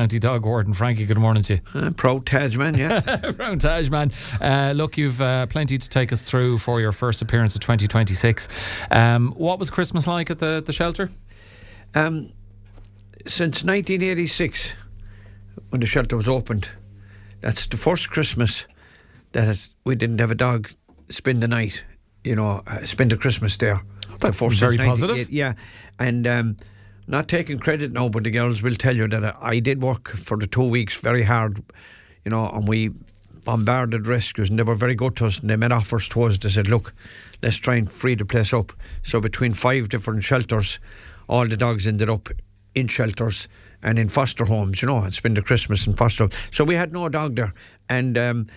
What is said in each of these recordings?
County Dog Warden. Frankie, good morning to you. Proud Taj man, yeah. Proud Taj man. Look, you've plenty to take us through for your first appearance of 2026. What was Christmas like at the shelter? Since 1986, when the shelter was opened, that's the first Christmas that we didn't have a dog spend the night, spend the Christmas there. That's very positive. Yeah, and not taking credit now, but the girls will tell you that I did work for the 2 weeks very hard, and we bombarded rescues, and they were very good to us, and they made offers to us. They said, look, let's try and free the place up. So between 5 different shelters, all the dogs ended up in shelters and in foster homes, and spend the Christmas in foster homes. So we had no dog there. And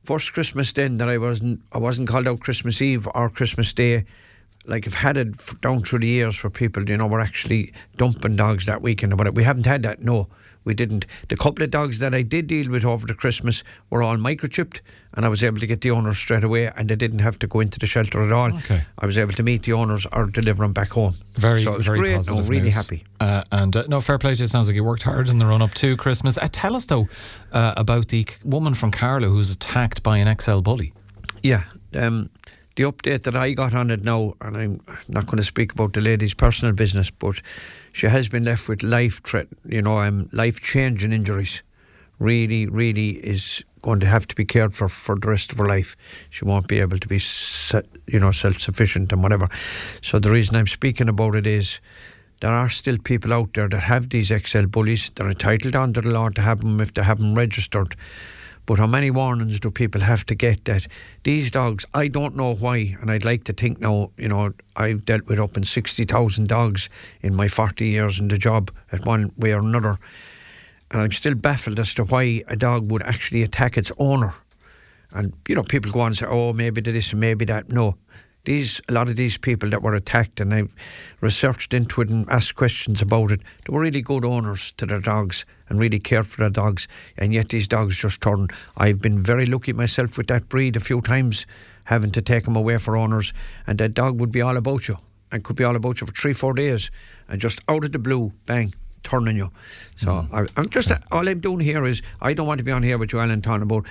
first Christmas then that I wasn't called out Christmas Eve or Christmas Day. Like I've had it down through the years where people, were actually dumping dogs that weekend. But we haven't had that, no. We didn't. The couple of dogs that I did deal with over the Christmas were all microchipped, and I was able to get the owners straight away, and they didn't have to go into the shelter at all. Okay. I was able to meet the owners or deliver them back home. Very, so it was very great. positive. I'm really news. happy. No, fair play to you. It sounds like you worked hard in the run up to Christmas. Tell us though about the woman from Carlow who's attacked by an XL bully. Yeah. The update that I got on it now, and I'm not going to speak about the lady's personal business, but she has been left with life-changing injuries. Really, really is going to have to be cared for the rest of her life. She won't be able to be, self-sufficient and whatever. So the reason I'm speaking about it is there are still people out there that have these XL bullies. They're entitled under the law to have them if they have them registered. But how many warnings do people have to get that these dogs, I don't know why, and I'd like to think now, I've dealt with up in 60,000 dogs in my 40 years in the job at one way or another, and I'm still baffled as to why a dog would actually attack its owner. And, people go on and say, oh, maybe this and maybe that. No. A lot of these people that were attacked, and I've researched into it and asked questions about it, they were really good owners to their dogs and really cared for their dogs, and yet these dogs just turn. I've been very lucky myself with that breed a few times, having to take them away for owners, and that dog would be all about you and could be all about you for 3-4 days, and just out of the blue, bang, turning you. So I'm just all I'm doing here is I don't want to be on here with you, Alan, talking about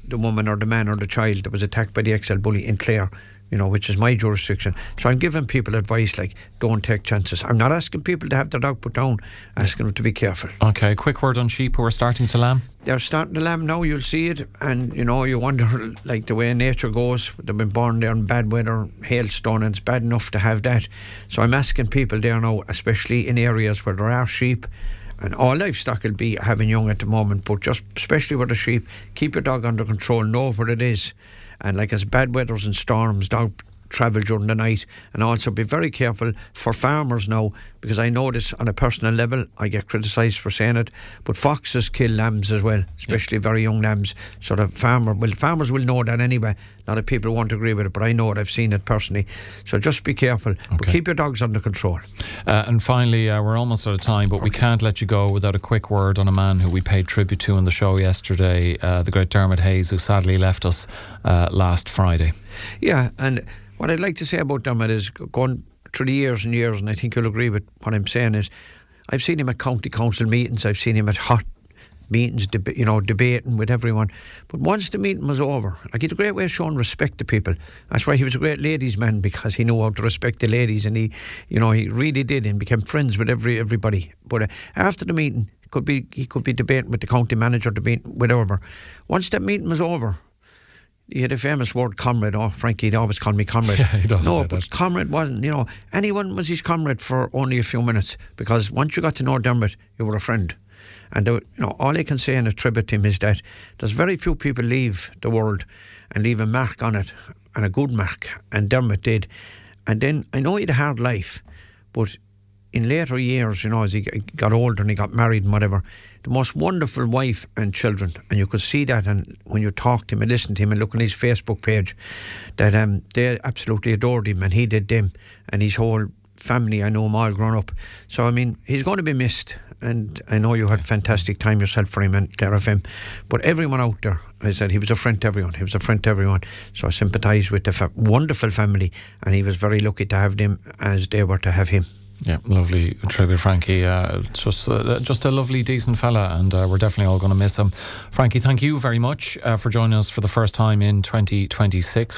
the woman or the man or the child that was attacked by the XL bully in Clare, which is my jurisdiction. So I'm giving people advice like, don't take chances. I'm not asking people to have their dog put down, asking them to be careful. Okay, quick word on sheep who are starting to lamb. They're starting to lamb now, you'll see it, and you wonder, like the way nature goes, they've been born there in bad weather, hailstone, and it's bad enough to have that. So I'm asking people there now, especially in areas where there are sheep, and all livestock will be having young at the moment, but just especially with the sheep, keep your dog under control, know where it is. And like as bad weathers and storms, dog travel during the night, and also be very careful for farmers now, because I know this on a personal level, I get criticised for saying it, but foxes kill lambs as well, especially very young lambs. So the farmers will know that anyway. A lot of people won't agree with it, but I know it, I've seen it personally. So just be careful, but keep your dogs under control. And finally, we're almost out of time, but we can't let you go without a quick word on a man who we paid tribute to on the show yesterday, the great Dermot Hayes, who sadly left us last Friday. Yeah, and what I'd like to say about Dermot is, going through the years and years, and I think you'll agree with what I'm saying, is I've seen him at county council meetings, I've seen him at hot meetings, debating with everyone. But once the meeting was over, he had a great way of showing respect to people. That's why he was a great ladies' man, because he knew how to respect the ladies, and he really did, and became friends with everybody. But after the meeting, he could be debating with the county manager, debating with whoever. Once that meeting was over, he had a famous word, comrade. Oh, Frankie, he'd always call me comrade. Yeah, he does. No, but that. Comrade wasn't, anyone was his comrade for only a few minutes, because once you got to know Dermot, you were a friend. And all I can say in a tribute to him is that there's very few people leave the world and leave a mark on it, and a good mark, and Dermot did. And then, I know he had a hard life, but in later years, as he got older and he got married and whatever, the most wonderful wife and children, and you could see that, and when you talk to him and listen to him and look on his Facebook page, that they absolutely adored him, and he did them, and his whole family, I know them all grown up. So he's going to be missed, and I know you had a fantastic time yourself for him and Clare FM, but everyone out there, I said he was a friend to everyone, so I sympathise with the wonderful family, and he was very lucky to have them as they were to have him. Yeah, lovely tribute, Frankie. Just a lovely, decent fella, and we're definitely all going to miss him. Frankie, thank you very much for joining us for the first time in 2026.